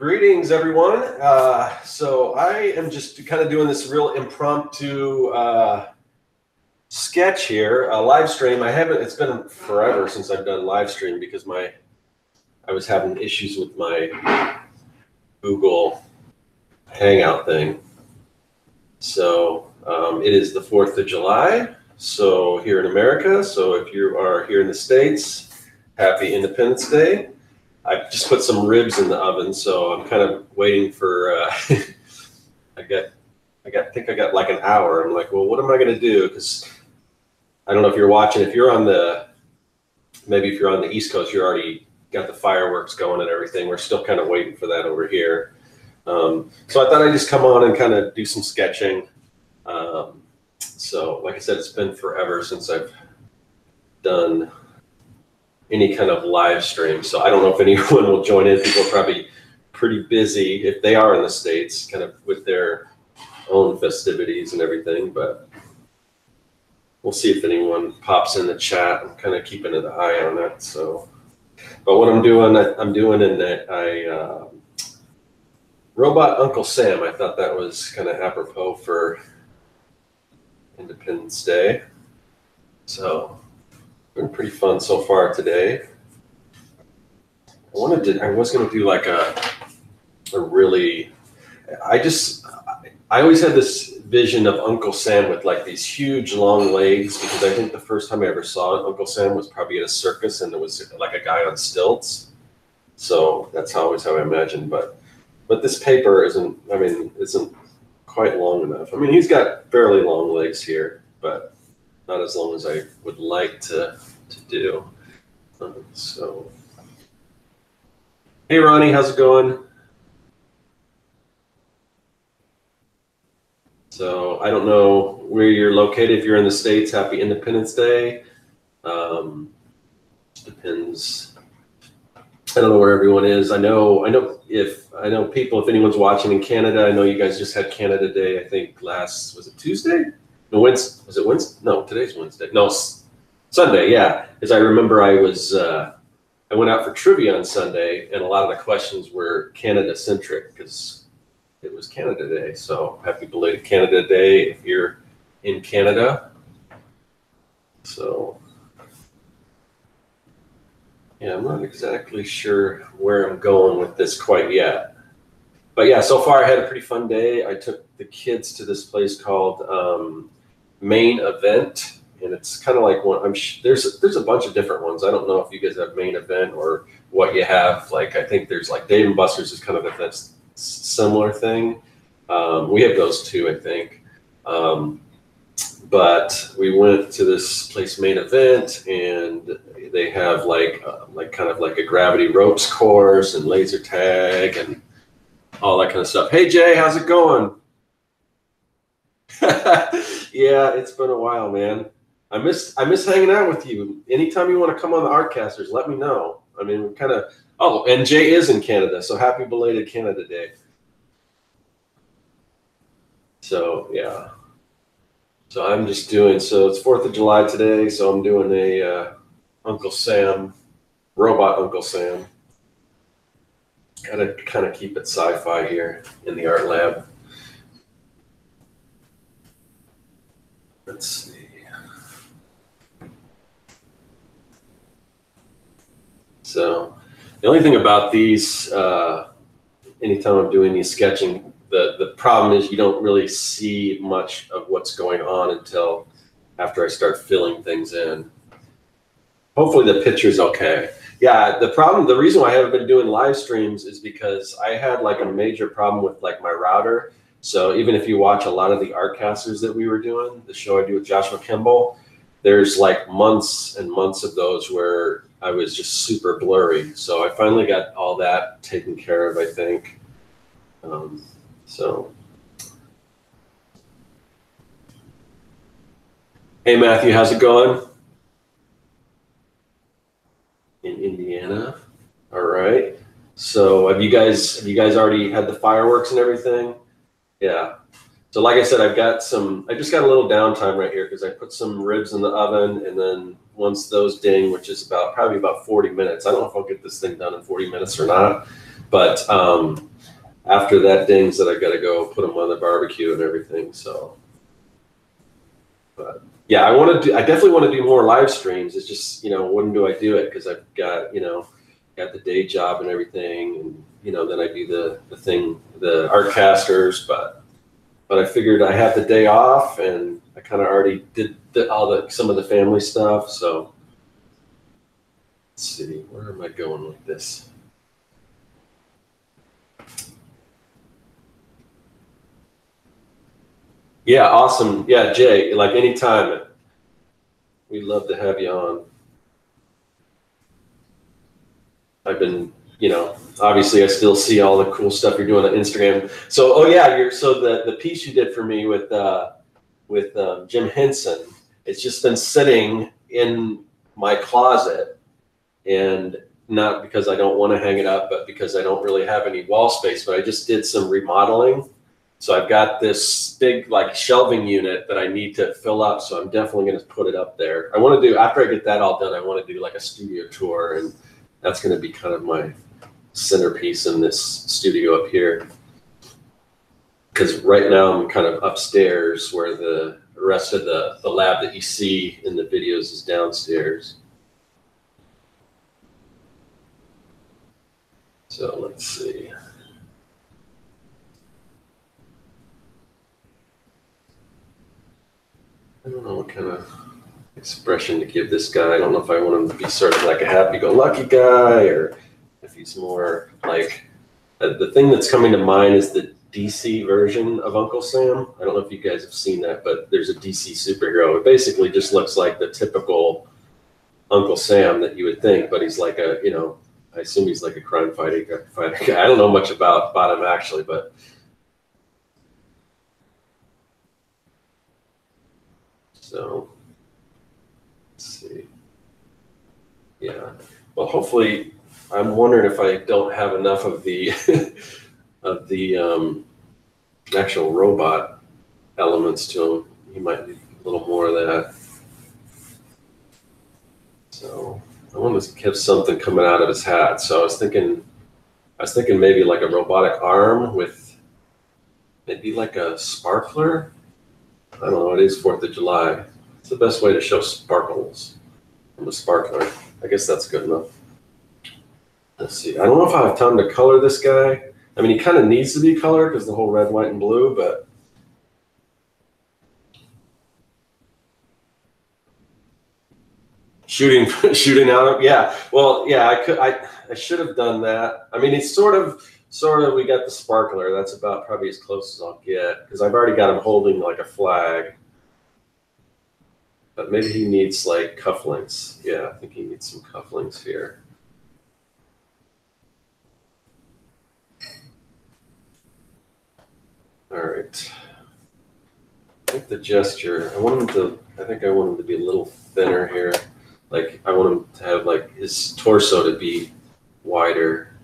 Greetings, everyone. So I am just kind of doing this real impromptu sketch here, a live stream. It's been forever since I've done live stream because I was having issues with my Google Hangout thing. So it is the 4th of July, so here in America. So if you are here in the States, happy Independence Day. I just put some ribs in the oven, so I'm kind of waiting for, I think I got like an hour. I'm like, well, what am I going to do? Because I don't know if you're watching, maybe if you're on the East Coast, you already got the fireworks going and everything. We're still kind of waiting for that over here. So I thought I'd just come on and kind of do some sketching. So like I said, it's been forever since I've done any kind of live stream. So I don't know if anyone will join in. People are probably pretty busy if they are in the States, kind of with their own festivities and everything, but we'll see if anyone pops in the chat. I'm kind of keeping an eye on it. So, but what I'm doing in that, Robot Uncle Sam. I thought that was kind of apropos for Independence Day. So been pretty fun so far today. I was going to do like I always had this vision of Uncle Sam with like these huge long legs, because I think the first time I ever saw Uncle Sam was probably at a circus and there was like a guy on stilts. So that's always how I imagined, but this paper isn't quite long enough. I mean, he's got fairly long legs here, but not as long as I would like to do. So, hey Ronnie, how's it going? So I don't know where you're located. If you're in the States, happy Independence Day. Depends. I don't know where everyone is. I know people, if anyone's watching in Canada, I know you guys just had Canada Day, I think was it Tuesday? No, Wednesday. Was it Wednesday? No, today's Wednesday. No, Sunday, yeah. As I remember, I went out for trivia on Sunday, and a lot of the questions were Canada-centric because it was Canada Day. So happy belated Canada Day if you're in Canada. So yeah, I'm not exactly sure where I'm going with this quite yet. But yeah, so far I had a pretty fun day. I took the kids to this place called Main Event, and it's kind of like there's a bunch of different ones. I don't know if you guys have Main Event or what you have. Like I think there's like Dave & Buster's is kind of a similar thing. We have those too, I think. But we went to this place, Main Event, and they have like kind of like a gravity ropes course and laser tag and all that kind of stuff. Hey Jay, how's it going? Yeah, it's been a while, man. I miss hanging out with you. Anytime you want to come on the Artcasters, let me know. I mean, we kind of. Oh, and Jay is in Canada, so happy belated Canada Day. So yeah. So I'm just doing. So it's 4th of July today, so I'm doing a Uncle Sam, Robot Uncle Sam. Gotta kind of keep it sci-fi here in the art lab. Let's see. So the only thing about these, anytime I'm doing these sketching, the problem is you don't really see much of what's going on until after I start filling things in. Hopefully the picture's okay. Yeah, the reason why I haven't been doing live streams is because I had like a major problem with like my router. So even if you watch a lot of the Artcasters that we were doing, the show I do with Joshua Kimball, there's like months and months of those where I was just super blurry. So I finally got all that taken care of, I think. So, hey Matthew, how's it going? In Indiana. All right. So have you guys already had the fireworks and everything? Yeah. So like I said, I just got a little downtime right here because I put some ribs in the oven, and then once those ding, which is probably about 40 minutes. I don't know if I'll get this thing done in 40 minutes or not, but after that dings that I got to go put them on the barbecue and everything. So, but yeah, I definitely want to do more live streams. It's just, when do I do it? Because I've got, got the day job and everything, and then I do the art casters, but I figured I had the day off, and I kind of already did some of the family stuff. So let's see, where am I going with this? Yeah, awesome. Yeah, Jay, like anytime, we'd love to have you on. I've been, obviously I still see all the cool stuff you're doing on Instagram. So, oh yeah, so the piece you did for me with Jim Henson, it's just been sitting in my closet, and not because I don't want to hang it up, but because I don't really have any wall space, but I just did some remodeling. So I've got this big like shelving unit that I need to fill up. So I'm definitely going to put it up there. I want to do, after I get that all done, I want to do like a studio tour, and that's going to be kind of my centerpiece in this studio up here. Because right now I'm kind of upstairs, where the rest of the lab that you see in the videos is downstairs. So let's see. I don't know what kind of expression to give this guy. I don't know if I want him to be sort of like a happy-go-lucky guy, or if he's more like, the thing that's coming to mind is the DC version of Uncle Sam. I don't know if you guys have seen that, but there's a DC superhero. It basically just looks like the typical Uncle Sam that you would think, but he's like a, I assume he's like a crime fighting guy. I don't know much about him actually, but so let's see. Yeah. Well, hopefully, I'm wondering if I don't have enough of the of the actual robot elements to him. He might need a little more of that. So I want to have something coming out of his hat. So I was thinking maybe like a robotic arm with maybe like a sparkler. I don't know. It is 4th of July. It's the best way to show sparkles from a sparkler. I guess that's good enough. Let's see. I don't know if I have time to color this guy. I mean, he kind of needs to be colored because the whole red, white, and blue, but shooting out. Yeah. Well, yeah, I should have done that. I mean, it's sort of, we got the sparkler. That's about probably as close as I'll get, because I've already got him holding like a flag. But maybe he needs like cufflinks. Yeah, I think he needs some cufflinks here. All right. I think the gesture, I think I want him to be a little thinner here. Like, I want him to have like his torso to be wider.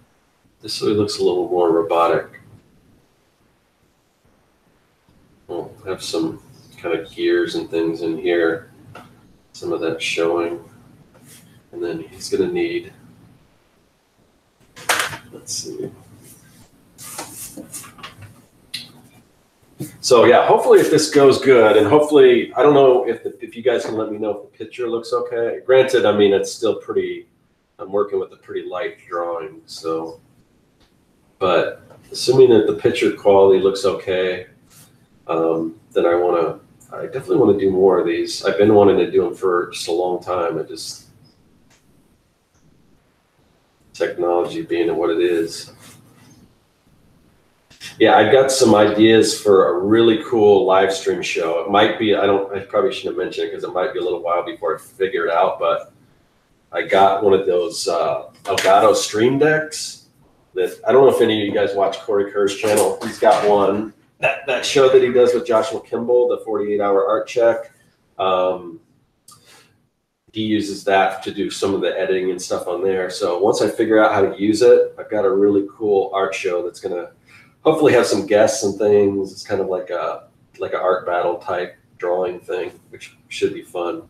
This way looks a little more robotic. We'll have some kind of gears and things in here. Some of that showing. And then he's going to need, let's see. So yeah, hopefully if this goes good, and hopefully, I don't know if you guys can let me know if the picture looks okay. Granted, I mean, it's still pretty, I'm working with a pretty light drawing, so, but assuming that the picture quality looks okay, then I definitely want to do more of these. I've been wanting to do them for just a long time. Technology being what it is. Yeah, I've got some ideas for a really cool live stream show. It might be, I probably shouldn't have mentioned it because it might be a little while before I figure it out, but I got one of those Elgato Stream Decks that, I don't know if any of you guys watch Corey Kerr's channel. He's got one, that show that he does with Joshua Kimball, the 48-hour art check. He uses that to do some of the editing and stuff on there. So once I figure out how to use it, I've got a really cool art show that's going to hopefully have some guests and things. It's kind of like an art battle type drawing thing, which should be fun.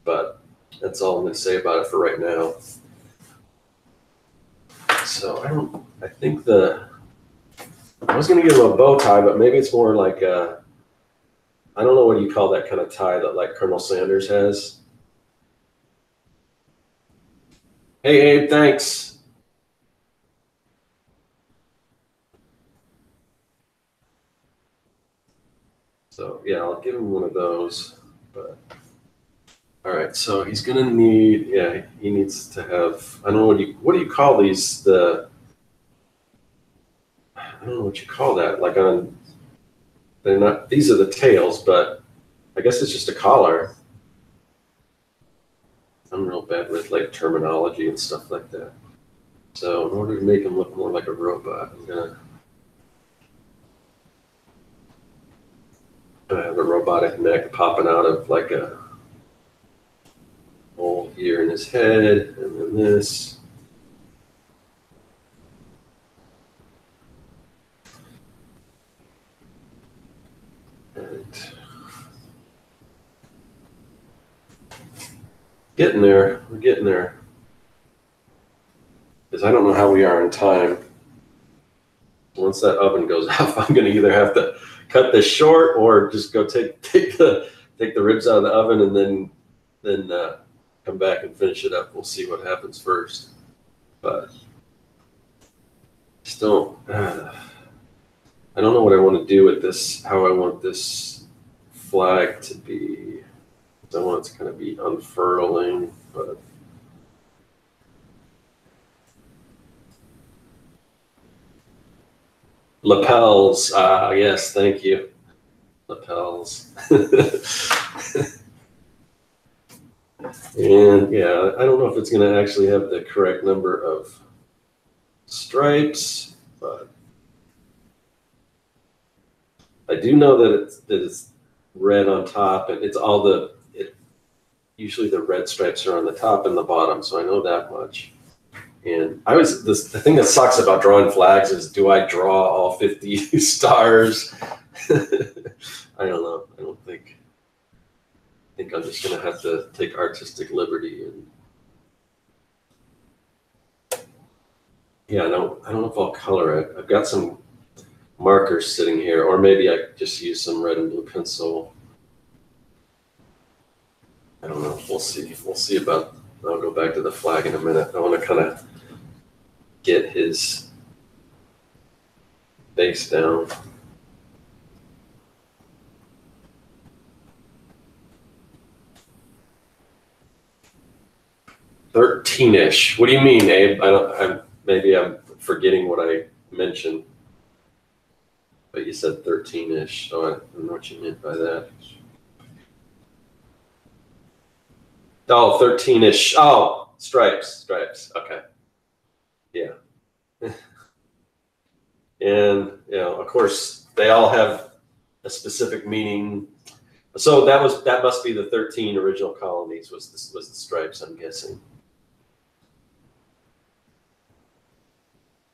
But that's all I'm going to say about it for right now. So I think I was going to give him a bow tie, but maybe it's more like a, I don't know what you call that kind of tie that like Colonel Sanders has. Hey, Abe, thanks. So yeah, I'll give him one of those. But all right, so he's gonna need, yeah, he needs to have, I don't know what do you call these? I don't know what you call that. Like on, they're not, these are the tails, but I guess it's just a collar. I'm real bad with like terminology and stuff like that. So in order to make him look more like a robot, I'm gonna have a robotic neck popping out of like a hole here in his head, and then this. And getting there, we're getting there. Because I don't know how we are in time. Once that oven goes off, I'm going to either have to cut this short or just go take the ribs out of the oven and then come back and finish it up. We'll see what happens first. But still, I don't know what I want to do with this. How I want this flag to be. I want it to kind of be unfurling, but. Lapels, yes, thank you. Lapels. And yeah, I don't know if it's going to actually have the correct number of stripes, but I do know that it's red on top, and it's all usually the red stripes are on the top and the bottom, so I know that much. And the thing that sucks about drawing flags is, do I draw all 50 stars? I don't know. I think I'm just gonna have to take artistic liberty and yeah, I don't know if I'll color it. I've got some markers sitting here, or maybe I just use some red and blue pencil. I don't know. We'll see. We'll see about. I'll go back to the flag in a minute. I want to kind of get his face down. "13-ish." What do you mean, Abe? Maybe I'm forgetting what I mentioned. But you said 13-ish, so I don't know what you meant by that. Oh, 13-ish. Oh, stripes. Okay. Yeah. And, of course, they all have a specific meaning. So that must be the 13 original colonies was the stripes, I'm guessing.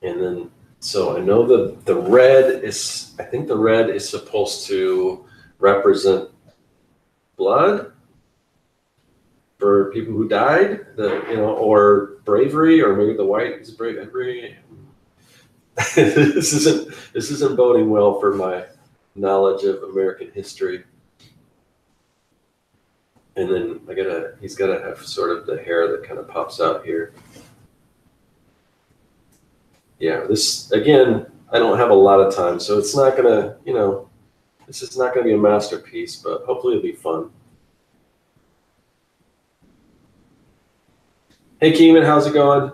And then, so I know the red I think the red is supposed to represent blood for people who died, or bravery, or maybe the white is bravery. This isn't boding well for my knowledge of American history. And then he's gotta have sort of the hair that kind of pops out here. Yeah, this again, I don't have a lot of time, so it's not gonna, this is not gonna be a masterpiece, but hopefully it'll be fun. Hey Keeman, how's it going?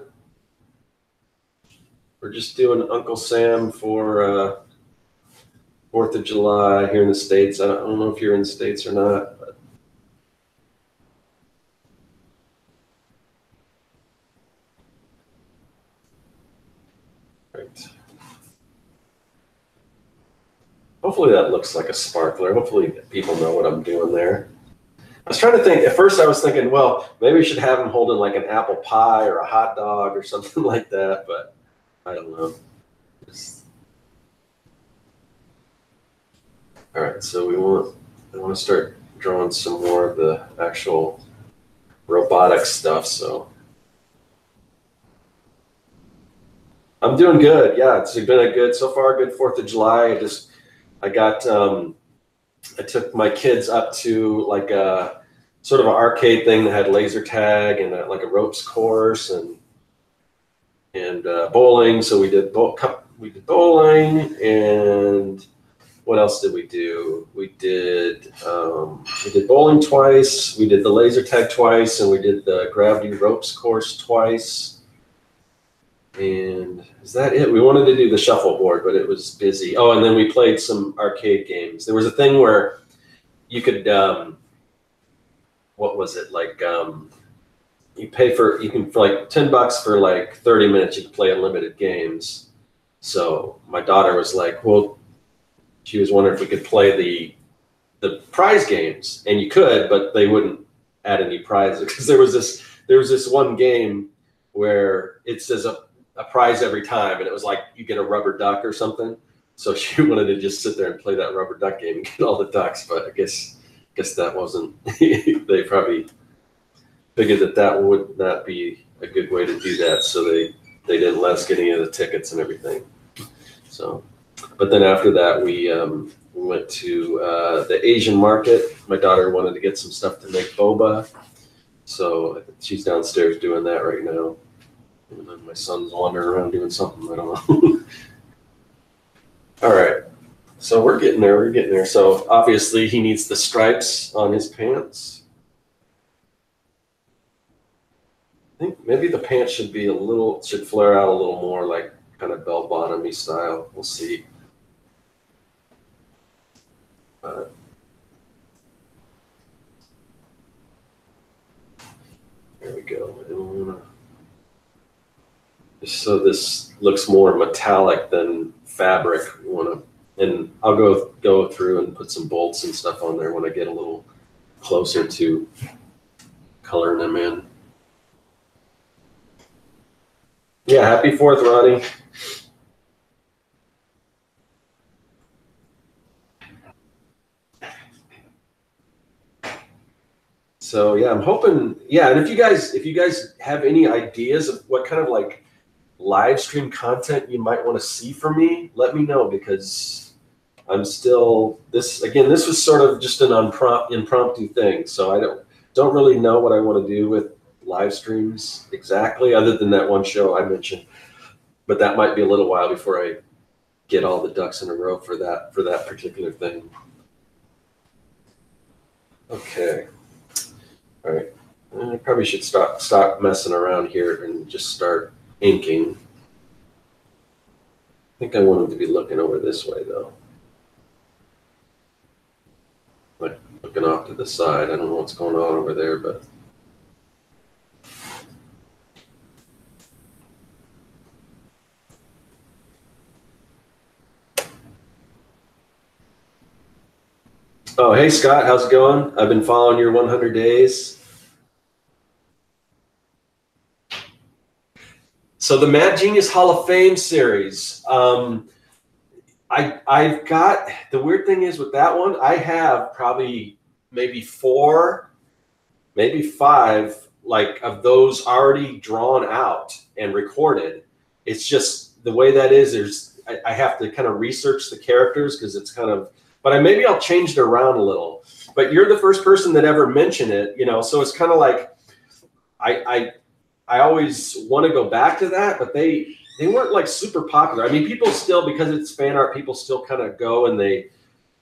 We're just doing Uncle Sam for 4th of July here in the States. I don't know if you're in the States or not, but right. Hopefully that looks like a sparkler. Hopefully people know what I'm doing there. I was trying to think, at first I was thinking, well, maybe we should have him holding like an apple pie or a hot dog or something like that, but I don't know. All right, so I want to start drawing some more of the actual robotic stuff, so. I'm doing good. Yeah, it's been a good so far. Good 4th of July. I got I took my kids up to like a sort of an arcade thing that had laser tag and like a ropes course and bowling. So we did bowling, and what else did we do? We did bowling twice. We did the laser tag twice, and we did the gravity ropes course twice. And is that it? We wanted to do the shuffleboard, but it was busy. Oh, and then we played some arcade games. There was a thing where you could, what was it? Like, you can, for like $10 for like 30 minutes, you could play unlimited games. So my daughter was like, well, she was wondering if we could play the prize games, and you could, but they wouldn't add any prizes because there was this one game where it says a prize every time, and it was like you get a rubber duck or something. So she wanted to just sit there and play that rubber duck game and get all the ducks, but I guess that wasn't. They probably figured that would not be a good way to do that, so they didn't let us get any of the tickets and everything. So, but then after that, we went to the Asian market. My daughter wanted to get some stuff to make boba, so she's downstairs doing that right now. And then my son's wandering around doing something, I don't know. All right, so we're getting there. So obviously he needs the stripes on his pants. I think maybe the pants should flare out a little more, like kind of bell-bottom-y style. We'll see. There we go. Just so this looks more metallic than fabric, and I'll go through and put some bolts and stuff on there when I get a little closer to coloring them in. Yeah, happy 4th, Ronnie. So yeah, I'm hoping. Yeah, and if you guys have any ideas of what kind of like live stream content you might want to see from me, let me know, because I'm still this was sort of just an impromptu thing, so I don't really know what I want to do with live streams exactly, other than that one show I mentioned, but that might be a little while before I get all the ducks in a row for that particular thing. Okay. All right, I probably should stop messing around here and just start inking. I think I want him to be looking over this way, though. Like looking off to the side. I don't know what's going on over there, but. Oh, hey, Scott, how's it going? I've been following your 100 days. So the Mad Genius Hall of Fame series, I've got, the weird thing is with that one, I have probably maybe 4, maybe 5, like of those already drawn out and recorded. It's just the way that is, I have to kind of research the characters because it's kind of, but maybe I'll change it around a little. But you're the first person that ever mentioned it, so it's kind of like, I always want to go back to that, but they weren't like super popular. I mean, people still, because it's fan art, people still kind of go and they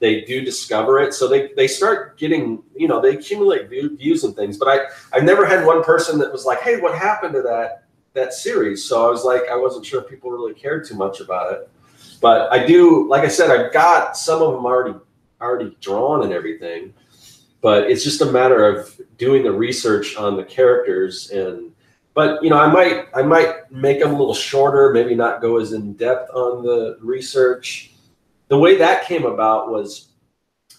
do discover it. So they start getting, they accumulate views and things. But I've never had one person that was like, hey, what happened to that series? So I was like, I wasn't sure if people really cared too much about it. But I do, like I said, I've got some of them already drawn and everything. But it's just a matter of doing the research on the characters But I might make them a little shorter, maybe not go as in depth on the research. The way that came about was,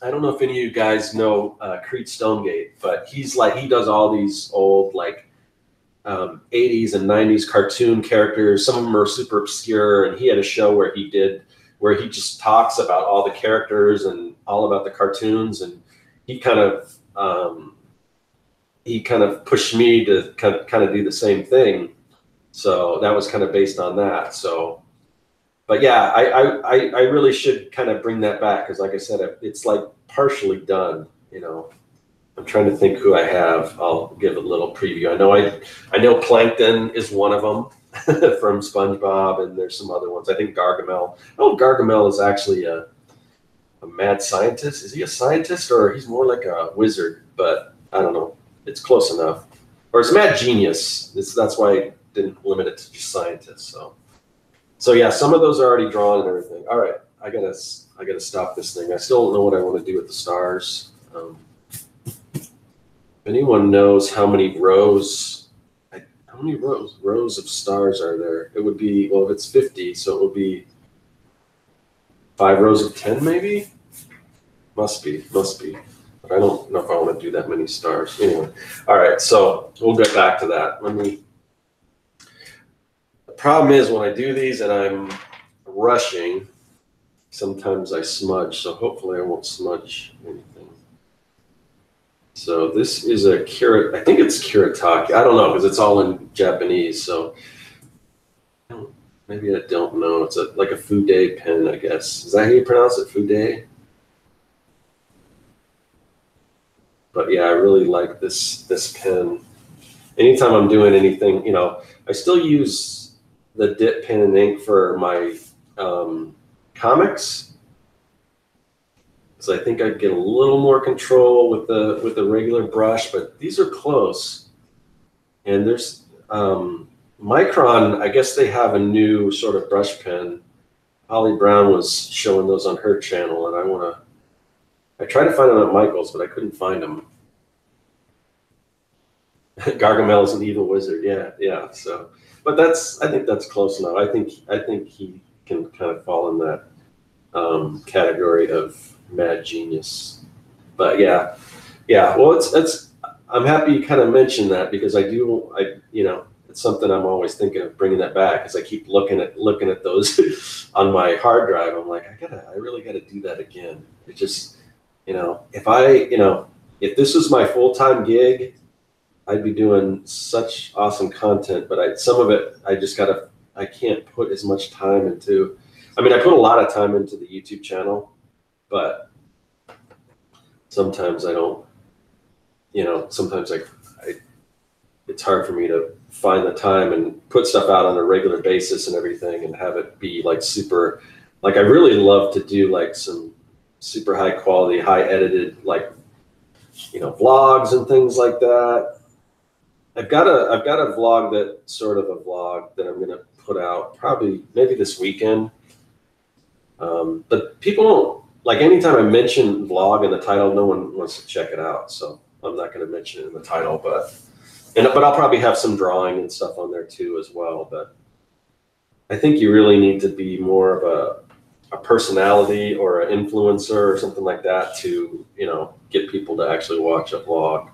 I don't know if any of you guys know Creed Stonegate, but he does all these old like 80s and 90s cartoon characters. Some of them are super obscure, and he had a show where he just talks about all the characters and all about the cartoons, and he kind of pushed me to kind of do the same thing. So that was kind of based on that. So, but yeah, I really should kind of bring that back, because like I said, it's like partially done, you know. I'm trying to think who I have. I'll give a little preview. I know Plankton is one of them from SpongeBob, and there's some other ones. I think Gargamel. Oh, Gargamel is actually a mad scientist. Is he a scientist, or he's more like a wizard? But I don't know. It's close enough. Or it's mad genius. That's why I didn't limit it to just scientists. So yeah, some of those are already drawn and everything. All right, I gotta stop this thing. I still don't know what I want to do with the stars. If anyone knows how many rows of stars are there? It would be, well, if it's 50, so it would be 5 rows of 10, maybe. Must be. But I don't know if I want to do that many stars. Anyway, all right. So we'll get back to that. The problem is when I do these and I'm rushing, sometimes I smudge. So hopefully I won't smudge anything. So this is a I think it's Kiritake. I don't know, because it's all in Japanese. So maybe I don't know. It's like a Fude pen, I guess. Is that how you pronounce it, Fude? But yeah, I really like this pen. Anytime I'm doing anything, you know, I still use the dip pen and ink for my comics, because I think I'd get a little more control with the regular brush. But these are close, and there's Micron. I guess they have a new sort of brush pen. Holly Brown was showing those on her channel, and I tried to find them at Michael's, but I couldn't find them. Gargamel is an evil wizard. Yeah. So, but I think that's close enough. I think he can kind of fall in that category of mad genius. But yeah. Well, I'm happy you kind of mentioned that, because you know, it's something I'm always thinking of bringing that back, because I keep looking at those on my hard drive. I'm like, I really gotta do that again. It just, you know, if this was my full-time gig, I'd be doing such awesome content, but some of it I can't put as much time into. I mean, I put a lot of time into the YouTube channel, but sometimes I don't, you know, sometimes it's hard for me to find the time and put stuff out on a regular basis and everything, and have it be like super, like I really love to do like some super high quality, high edited, like, you know, vlogs and things like that. I've got a vlog that I'm gonna put out maybe this weekend. But people don't, like, anytime I mention vlog in the title, no one wants to check it out. So I'm not gonna mention it in the title, but I'll probably have some drawing and stuff on there too as well. But I think you really need to be more of a personality or an influencer or something like that to, you know, get people to actually watch a vlog.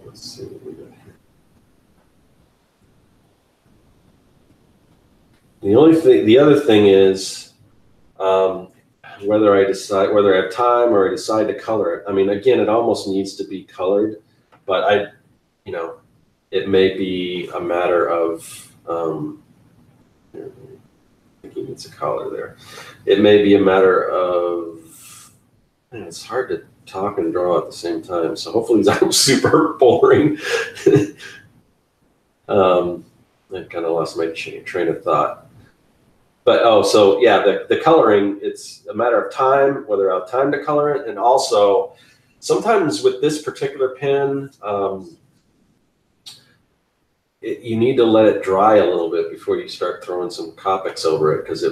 Let's see what we got here. The other thing is whether I have time or I decide to color it. I mean, again, it almost needs to be colored, but you know, it may be a matter of thinking it's a color there. It may be a matter of, man, it's hard to talk and draw at the same time. So hopefully I'm super boring. I kind of lost my train of thought. But so yeah, the coloring, it's a matter of time, whether I have time to color it, and also sometimes with this particular pen, you need to let it dry a little bit before you start throwing some Copics over it, because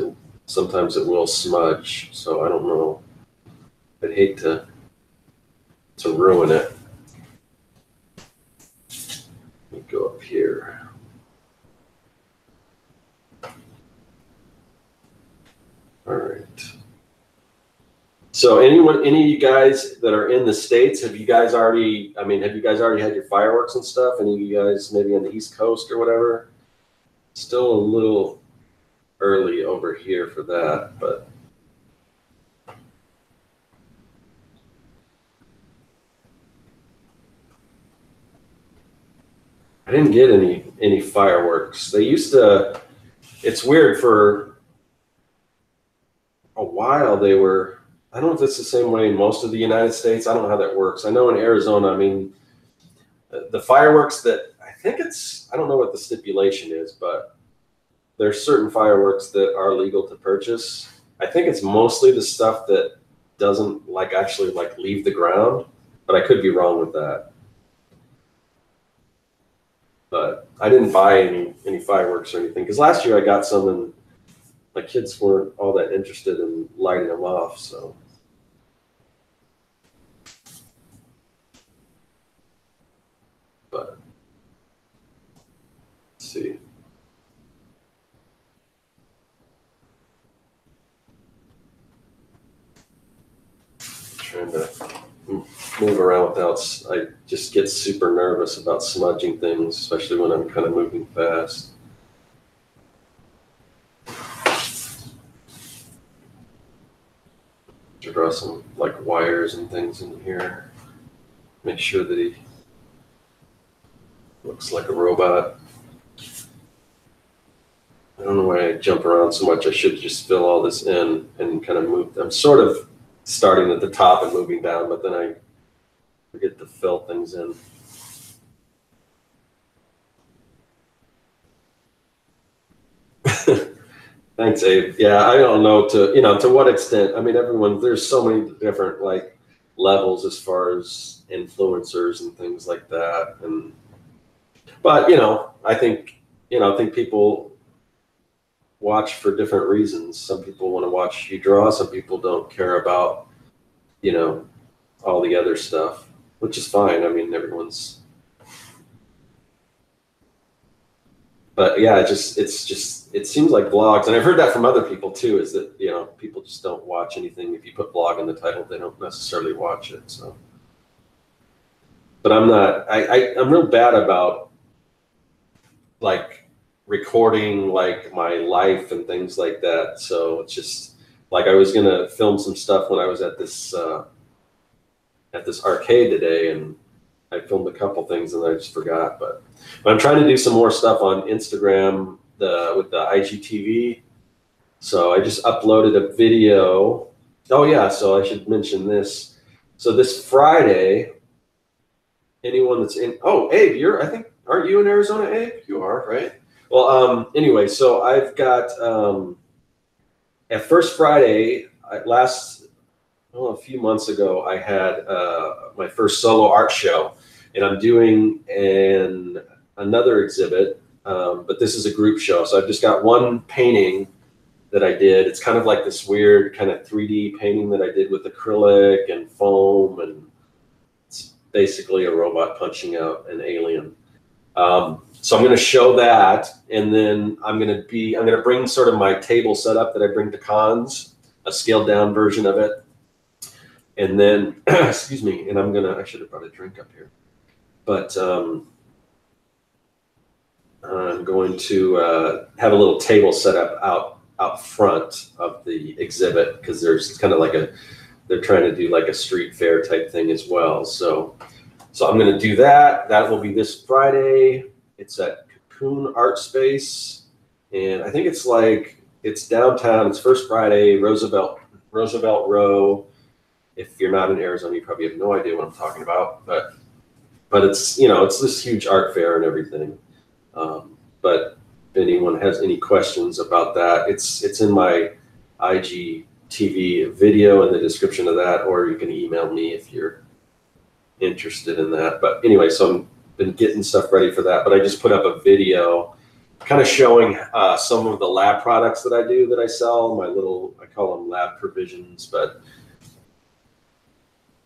sometimes it will smudge. So I don't know. I'd hate to ruin it. Let me go up here. All right. So any of you guys that are in the States, have you guys already had your fireworks and stuff? Any of you guys maybe on the East Coast or whatever? Still a little early over here for that, but I didn't get any fireworks. They used to. It's weird, for a while they were. I don't know if it's the same way in most of the United States. I don't know how that works. I know in Arizona, I mean, the fireworks that I think it's. I don't know what the stipulation is, but there's certain fireworks that are legal to purchase. I think it's mostly the stuff that doesn't like actually like leave the ground, but I could be wrong with that. But I didn't buy any fireworks or anything, because last year I got some and my kids weren't all that interested in lighting them off. So, but let's see. Trying to move around without. I just get super nervous about smudging things, especially when I'm kind of moving fast. To draw some like wires and things in here. Make sure that he looks like a robot. I don't know why I jump around so much. I should just fill all this in and kind of move. I'm sort of starting at the top and moving down, but then I forget to fill things in. Thanks, Abe. Yeah, I don't know to what extent. I mean, there's so many different like levels as far as influencers and things like that. But I think people watch for different reasons. Some people want to watch you draw. Some people don't care about, all the other stuff, which is fine. I mean, everyone's. But yeah, it seems like vlogs, and I've heard that from other people too, is that, people just don't watch anything. If you put vlog in the title, they don't necessarily watch it. So, but I'm not, I'm real bad about like recording like my life and things like that. So it's just like, I was going to film some stuff when I was at this arcade today, and I filmed a couple things and I just forgot, but I'm trying to do some more stuff on Instagram with the IGTV. So I just uploaded a video. Oh yeah, so I should mention this. So this Friday, anyone that's Abe, aren't you in Arizona, Abe? You are, right? Well, anyway, so I've got at First Friday a few months ago, I had my first solo art show, and I'm doing another exhibit, but this is a group show. So I've just got one painting that I did. It's kind of like this weird kind of 3D painting that I did with acrylic and foam, and it's basically a robot punching out an alien. So I'm going to show that, and then I'm going to bring sort of my table setup that I bring to cons, a scaled down version of it. And then, excuse me, and I should have brought a drink up here, but I'm going to have a little table set up out front of the exhibit, because it's kind of like they're trying to do like a street fair type thing as well. So I'm going to do that. That will be this Friday. It's at Cocoon Art Space, and I think it's downtown. It's First Friday, Roosevelt Row. If you're not in Arizona, you probably have no idea what I'm talking about, but it's it's this huge art fair and everything. But if anyone has any questions about that, it's in my IGTV video in the description of that, or you can email me if you're interested in that. But anyway, so I've been getting stuff ready for that, but I just put up a video kind of showing some of the lab products that I do, that I sell, I call them lab provisions, but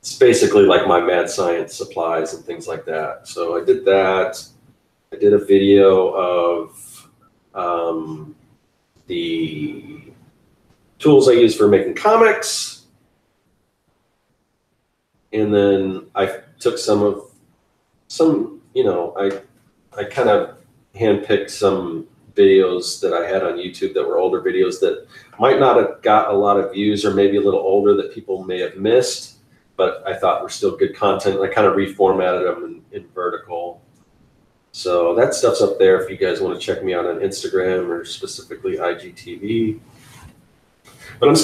it's basically like my mad science supplies and things like that. So I did that. I did a video of the tools I use for making comics. And then I took I kind of handpicked some videos that I had on YouTube that were older videos that might not have got a lot of views, or maybe a little older, that people may have missed, but I thought were still good content. I kind of reformatted them in vertical. So that stuff's up there if you guys want to check me out on Instagram or specifically IGTV. But I'm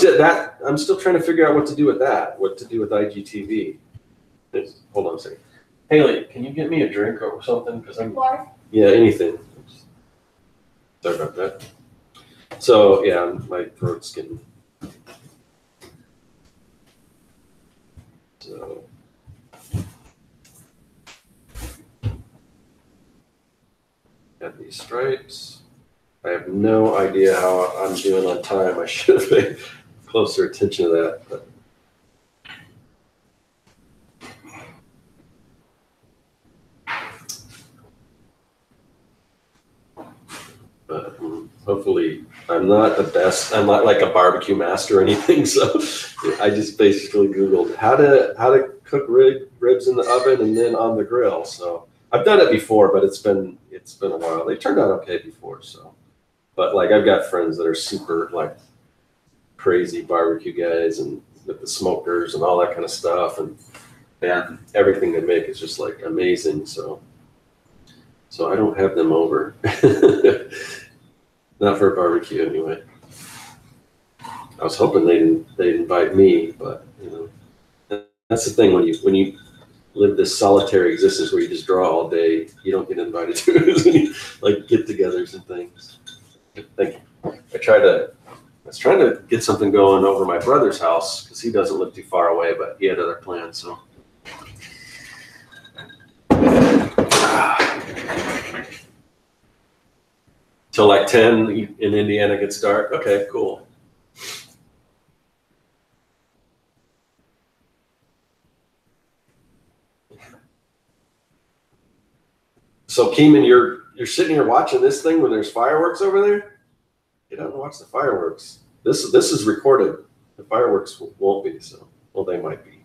still trying to figure out what to do with that. What to do with IGTV? Hold on a second. Haley, can you get me a drink or something? Because Water? Yeah, anything. Sorry about that. So yeah, my throat's getting. So. Got these stripes. I have no idea how I'm doing on time. I should have paid closer attention to that. But hopefully I'm not the best. I'm not like a barbecue master or anything. So I just basically Googled how to cook ribs in the oven and then on the grill. So I've done it before, but it's been a while. They turned out okay before. So, but like I've got friends that are super like crazy barbecue guys and with the smokers and all that kind of stuff, and everything they make is just like amazing. So I don't have them over. Not for a barbecue anyway. I was hoping they'd invite me, but you know, that's the thing when you live this solitary existence where you just draw all day, you don't get invited to like get-togethers and things. Thank you. I was trying to get something going over my brother's house because he doesn't live too far away, but he had other plans. So. Till like 10 in Indiana gets dark. Okay, cool. So Keeman, you're sitting here watching this thing when there's fireworks over there? Get out and watch the fireworks. This is recorded. The fireworks won't be, so well they might be.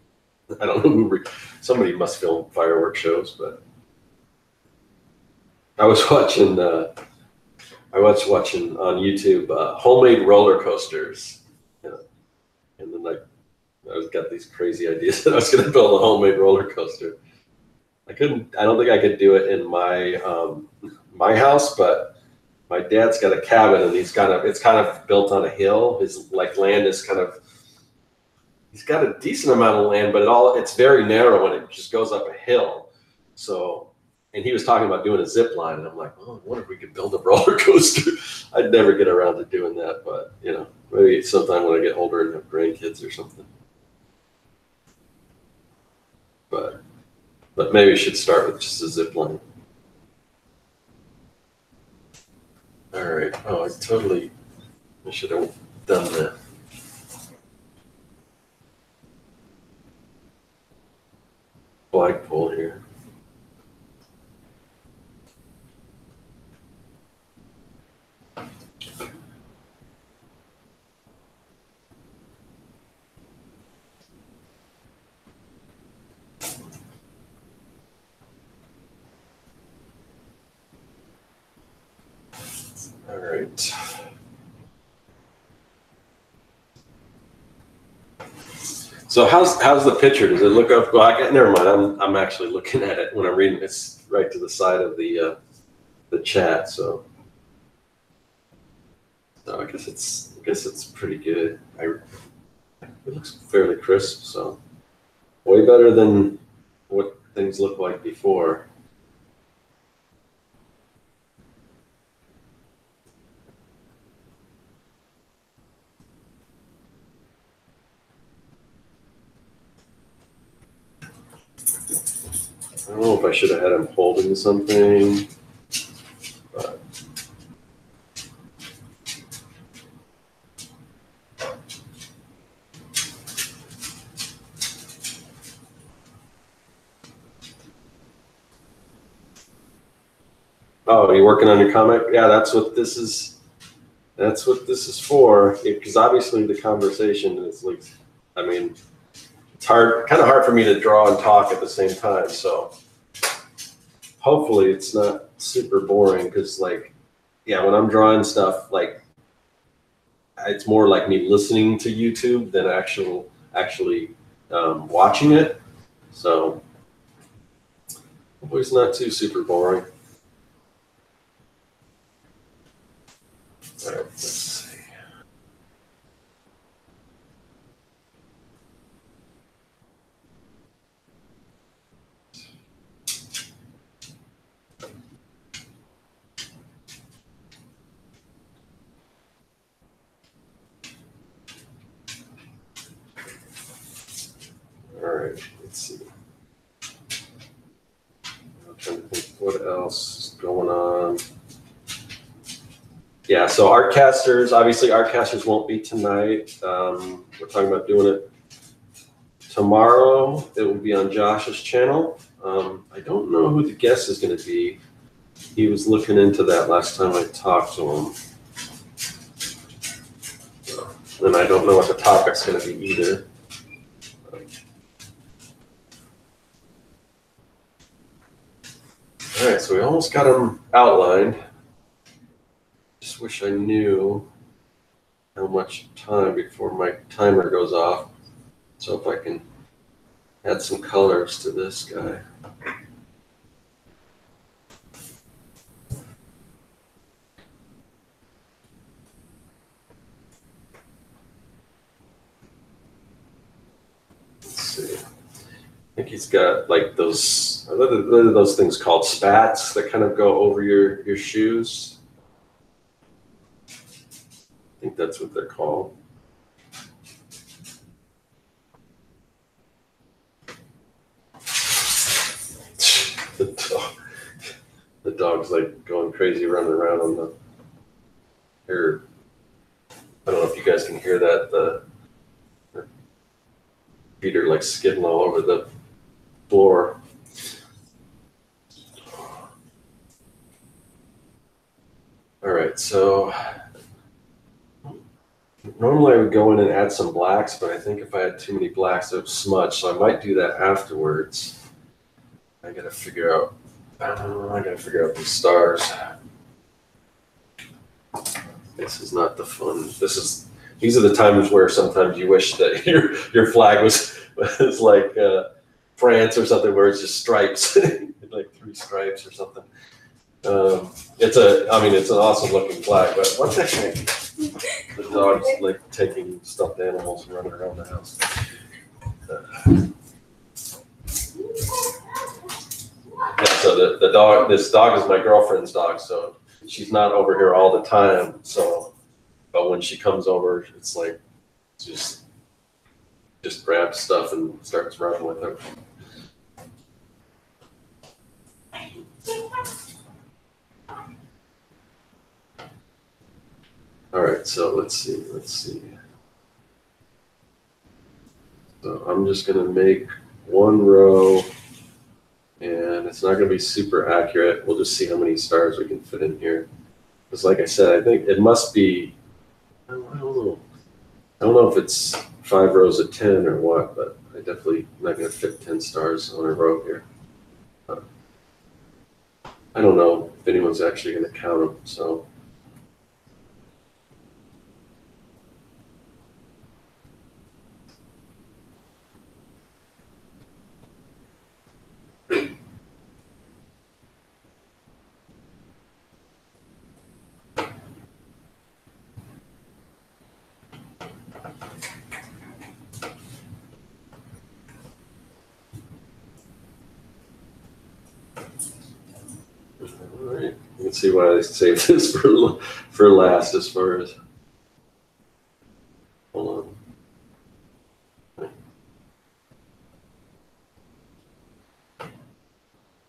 I don't know somebody must film fireworks shows, but I was watching on YouTube homemade roller coasters. And then I got these crazy ideas that I was gonna build a homemade roller coaster. I don't think I could do it in my house, but my dad's got a cabin and it's kind of built on a hill. His like land is he's got a decent amount of land, but it's very narrow and it just goes up a hill. So, and he was talking about doing a zip line, and I'm like, oh, I wonder if we could build a roller coaster. I'd never get around to doing that, but you know, maybe sometime when I get older and have grandkids or something. But maybe we should start with just a zip line. All right. Oh, I should have done that. Flagpole here. All right. So how's the picture? Does it look up? Well, never mind. I'm actually looking at it when I'm reading. It's right to the side of the chat. So I guess it's pretty good. It looks fairly crisp. So way better than what things looked like before. I don't know if I should have had him holding something, but oh, you working on your comic? Yeah, that's what this is. That's what this is for. Because obviously the conversation is like, I mean, it's kind of hard for me to draw and talk at the same time. So hopefully it's not super boring because like, yeah, when I'm drawing stuff, like it's more like me listening to YouTube than actually watching it. So hopefully it's not too super boring. Let's see. I'm trying to think what else is going on. Yeah, so Artcasters, obviously Artcasters won't be tonight. We're talking about doing it tomorrow. It will be on Josh's channel. I don't know who the guest is going to be. He was looking into that last time I talked to him. And I don't know what the topic's going to be either. All right, so we almost got them outlined. Just wish I knew how much time before my timer goes off. So if I can add some colors to this guy. Let's see. I think he's got like those, what are those things called? Spats that kind of go over your shoes. I think that's what they're called. The dog's like going crazy running around on the here. I don't know if you guys can hear that. The feet are like skidding all over the floor. All right, so normally I would go in and add some blacks, but I think if I had too many blacks, it would smudge. So I might do that afterwards. I gotta figure out. I gotta figure out these stars. This is not the fun. These are the times where sometimes you wish that your flag was like France or something, where it's just stripes, like 3 stripes or something. It's an awesome looking flag, but what the heck? The dog's like taking stuffed animals and running around the house. Yeah, so the dog, this dog is my girlfriend's dog, so she's not over here all the time. So, but when she comes over, it's like just grabs stuff and starts running with her. All right, so let's see. So I'm just gonna make one row, and it's not gonna be super accurate. We'll just see how many stars we can fit in here. Because like I said, I think it must be, I don't know. I don't know if it's 5 rows of 10 or what, but I definitely not gonna fit 10 stars on a row here. I don't know if anyone's actually gonna count them, so. All right, you can see why I saved this for last as far as, hold on.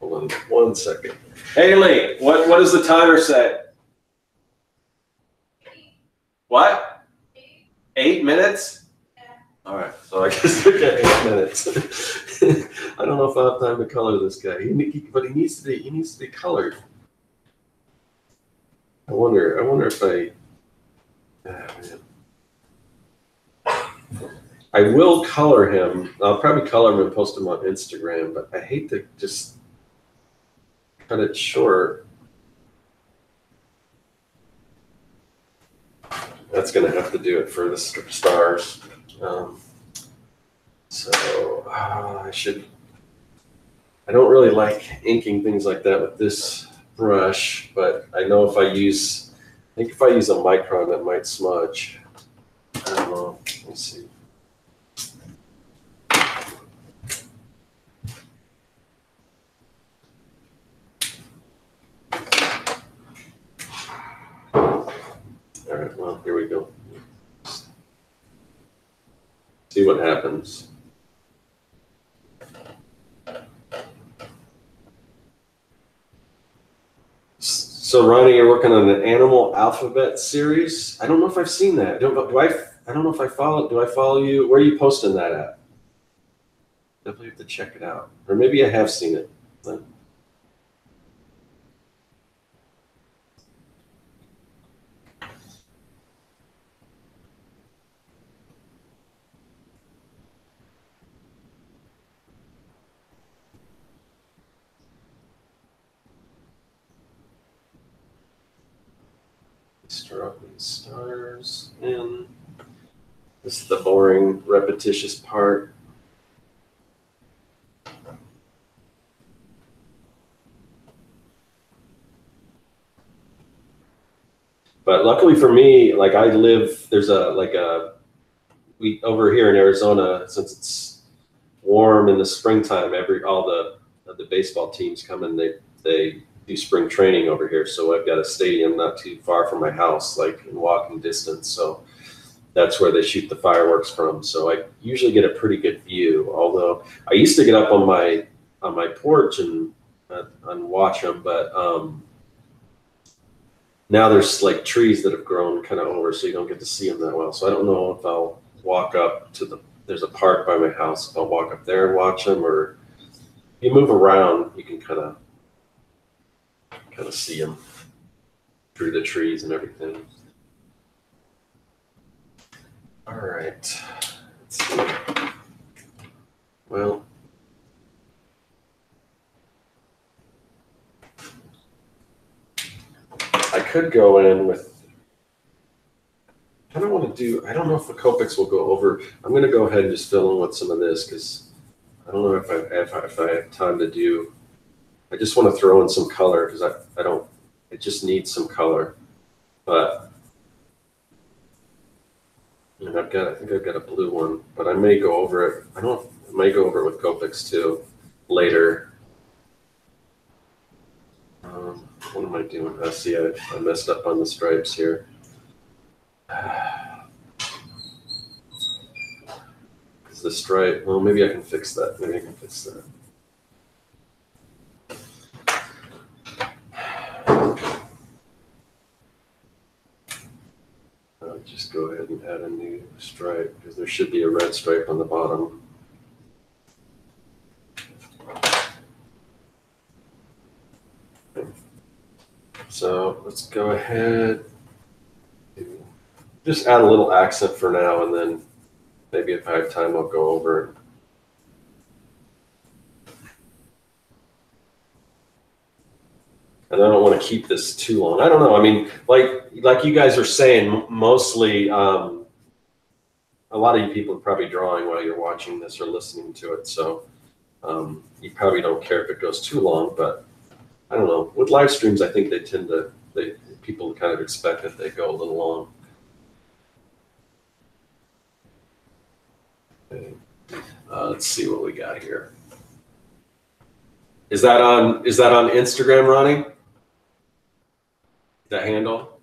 Hold on 1 second. Haley, what does the timer say? What? 8 minutes? Yeah. All right, so I guess we got 8 minutes. I don't know if I have time to color this guy, but he needs to be colored. I wonder if I will color him. I'll probably color him and post him on Instagram, but I hate to just cut it short. That's going to have to do it for the stars. So I don't really like inking things like that with this brush, but I know if I use a micron, that might smudge. I don't know. Let's see. All right, well, here we go. See what happens. So Ronnie, you're working on an animal alphabet series. I don't know if I've seen that. I don't know if I follow. Do I follow you? Where are you posting that at? Definitely have to check it out. Or maybe I have seen it. But stir up these stars in. This is the boring, repetitious part. But luckily for me, like I live, there's we over here in Arizona, since it's warm in the springtime, all the baseball teams come and they do spring training over here. So I've got a stadium not too far from my house, like in walking distance. So that's where they shoot the fireworks from. So I usually get a pretty good view. Although I used to get up on my porch and watch them, but now there's like trees that have grown kind of over, so you don't get to see them that well. So I don't know if I'll walk up to there's a park by my house. If I'll walk up there and watch them, or you move around, you can kind of see them through the trees and everything. All right, let's see. Well, I could go in with, I don't want to do, I don't know if the Copics will go over. I'm going to go ahead and just fill in with some of this because I don't know if I have time to do. I just want to throw in some color because I don't, it just needs some color. But, and I think I've got a blue one, but I may go over it. I may go over it with Copics too later. What am I doing? I see I messed up on the stripes here. Because the stripe, well, maybe I can fix that. Maybe I can fix that. I'll just go ahead and add a new stripe because there should be a red stripe on the bottom. So let's go ahead, just add a little accent for now, and then maybe if I have time, I'll go over it. And I don't want to keep this too long. I don't know. I mean, like you guys are saying, mostly a lot of you people are probably drawing while you're watching this or listening to it. So you probably don't care if it goes too long, but I don't know. With live streams, I think people kind of expect that they go a little long. Okay. Let's see what we got here. Is that on Instagram, Ronnie? That handle?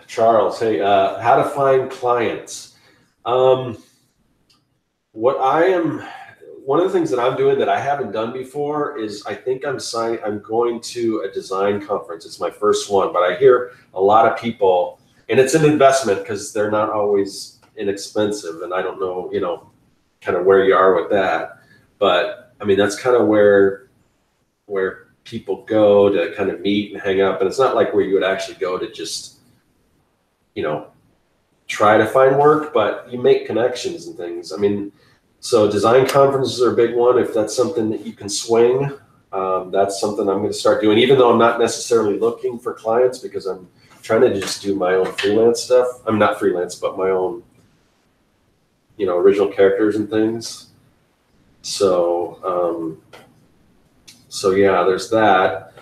Charles, hey, how to find clients. One of the things that I'm doing that I haven't done before is I think I'm going to a design conference. It's my first one, but I hear a lot of people, and it's an investment because they're not always inexpensive, and I don't know, kind of where you are with that. But I mean, that's kind of where people go to kind of meet and hang out. And it's not like where you would actually go to just, try to find work, but you make connections and things. I mean, so design conferences are a big one. If that's something that you can swing, that's something I'm going to start doing, even though I'm not necessarily looking for clients because I'm trying to just do my own freelance stuff. I'm not freelance, but my own, original characters and things. So, yeah, there's that.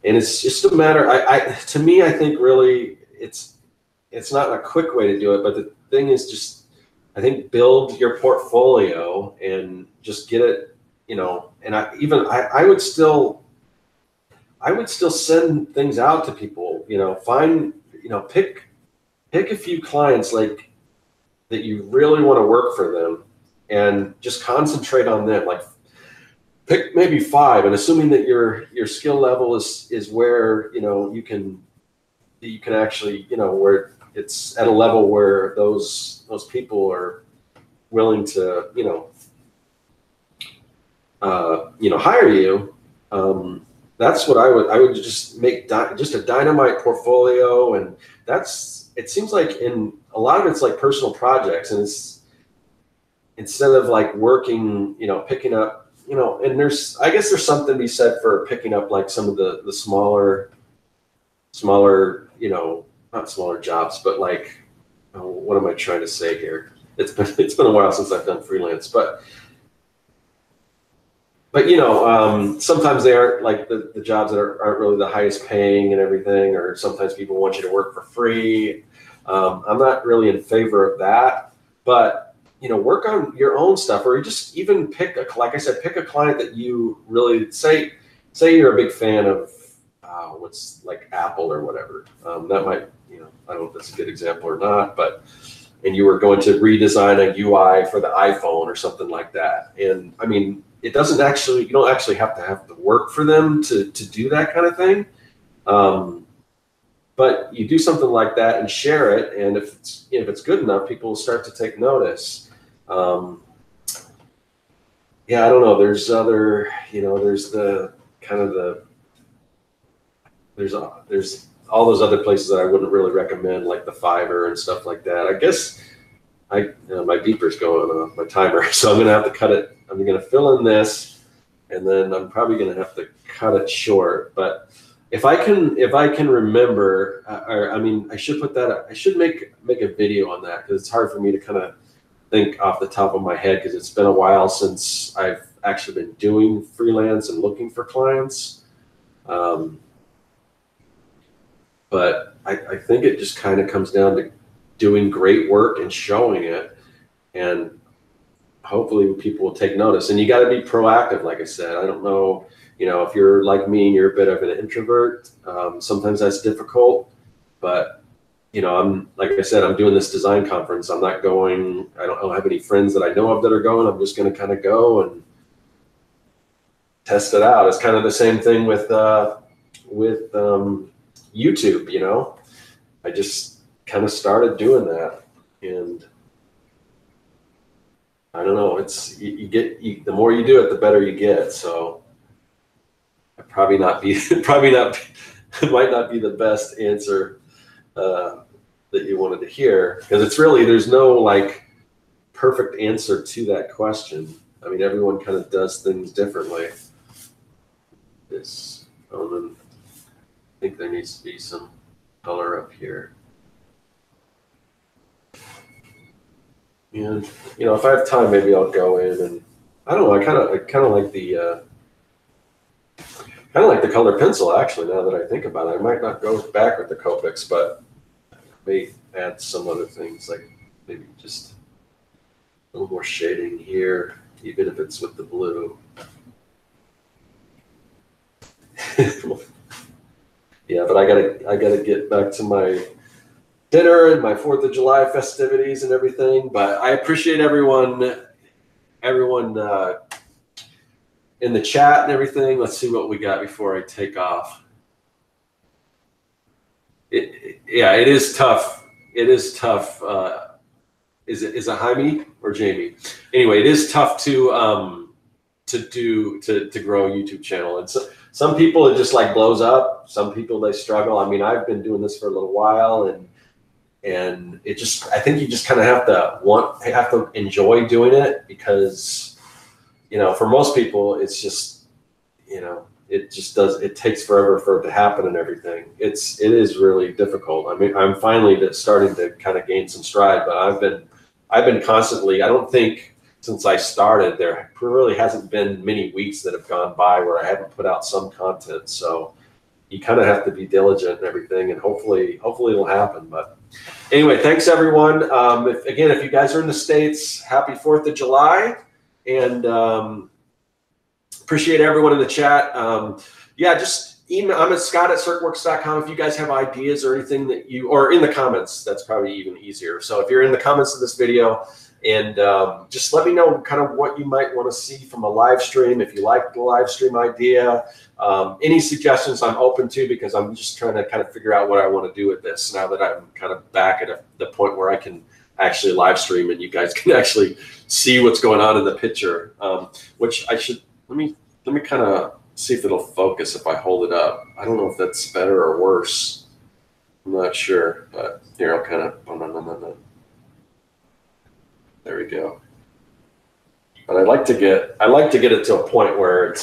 And it's just a matter, to me, I think really it's not a quick way to do it, but the thing is just, I think build your portfolio and just get it, and I would still send things out to people, find, pick a few clients like that you really want to work for them and just concentrate on them. Like pick maybe 5, and assuming that your skill level is where, you know, you can actually, you know, where it's at a level where those people are willing to, hire you. That's what I would just make just a dynamite portfolio, and it seems like in a lot of it's like personal projects, and it's instead of like working, picking up, and I guess there's something to be said for picking up like some of the smaller, not smaller jobs, but like, what am I trying to say here? It's been a while since I've done freelance, but sometimes they aren't like the jobs that aren't really the highest paying and everything, or sometimes people want you to work for free. I'm not really in favor of that, but work on your own stuff, or you just even pick like I said, pick a client that you really say you're a big fan of, what's like Apple or whatever. That might, I don't know if that's a good example or not, and you were going to redesign a UI for the iPhone or something like that. And I mean, you don't actually have to work for them to do that kind of thing. But you do something like that and share it. And if it's good enough, people will start to take notice. I don't know. There's other, there's the kind of there's all those other places that I wouldn't really recommend, like the Fiverr and stuff like that. I guess my beeper's going off, my timer, so I'm gonna have to cut it. I'm gonna fill in this, and then I'm probably gonna have to cut it short. But if I can remember, I should put that. I should make a video on that, because it's hard for me to kind of think off the top of my head, because it's been a while since I've actually been doing freelance and looking for clients. But I think it just kind of comes down to doing great work and showing it, and hopefully people will take notice. And you got to be proactive, like I said. I don't know, if you're like me and you're a bit of an introvert, sometimes that's difficult. But I'm, like I said, I'm doing this design conference. I'm not going. I don't have any friends that I know of that are going. I'm just going to kind of go and test it out. It's kind of the same thing with YouTube. I just kind of started doing that, and I don't know. It's the more you do it, the better you get. So it might not be the best answer that you wanted to hear, because it's really, there's no like perfect answer to that question. I mean, everyone kind of does things differently. I think there needs to be some color up here. And if I have time, maybe I'll go in and I don't know. I kind of like the color pencil, actually. Now that I think about it, I might not go back with the Copics, but I may add some other things, like maybe just a little more shading here, even if it's with the blue. Yeah, but I gotta get back to my dinner and my 4th of July festivities and everything. But I appreciate everyone in the chat and everything. Let's see what we got before I take off. It is tough. It is tough. Is it Jaime or Jamie? Anyway, it is tough to grow a YouTube channel. And so some people it just like blows up. Some people they struggle. I mean, I've been doing this for a little while, and it just, I think you just kind of have to enjoy doing it, because for most people it's just it takes forever for it to happen and everything. It is really difficult. I mean, I'm finally starting to kind of gain some stride, but I've been constantly, I don't think since I started, there really hasn't been many weeks that have gone by where I haven't put out some content. So you kind of have to be diligent and everything, and hopefully it'll happen. But anyway, thanks everyone. If you guys are in the States, happy 4th of July, and appreciate everyone in the chat. Just email. I'm at scott@serkworks.com. If you guys have ideas or anything or in the comments, that's probably even easier. So if you're in the comments of this video And just let me know kind of what you might want to see from a live stream. If you like the live stream idea, any suggestions I'm open to, because I'm just trying to kind of figure out what I want to do with this now that I'm kind of back at the point where I can actually live stream and you guys can actually see what's going on in the picture, which I should, let me kind of see if it'll focus if I hold it up. I don't know if that's better or worse. I'm not sure, but here I'll kind of, there we go. But I like to get it to a point where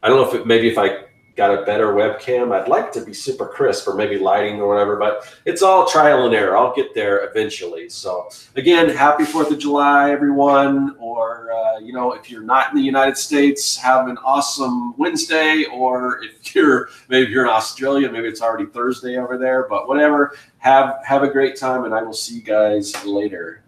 I don't know if maybe if I got a better webcam, I'd like to be super crisp, or maybe lighting or whatever, but it's all trial and error. I'll get there eventually. So again, happy 4th of July, everyone. Or, you know, if you're not in the United States, have an awesome Wednesday. Or if maybe you're in Australia, maybe it's already Thursday over there, but whatever, have a great time, and I will see you guys later.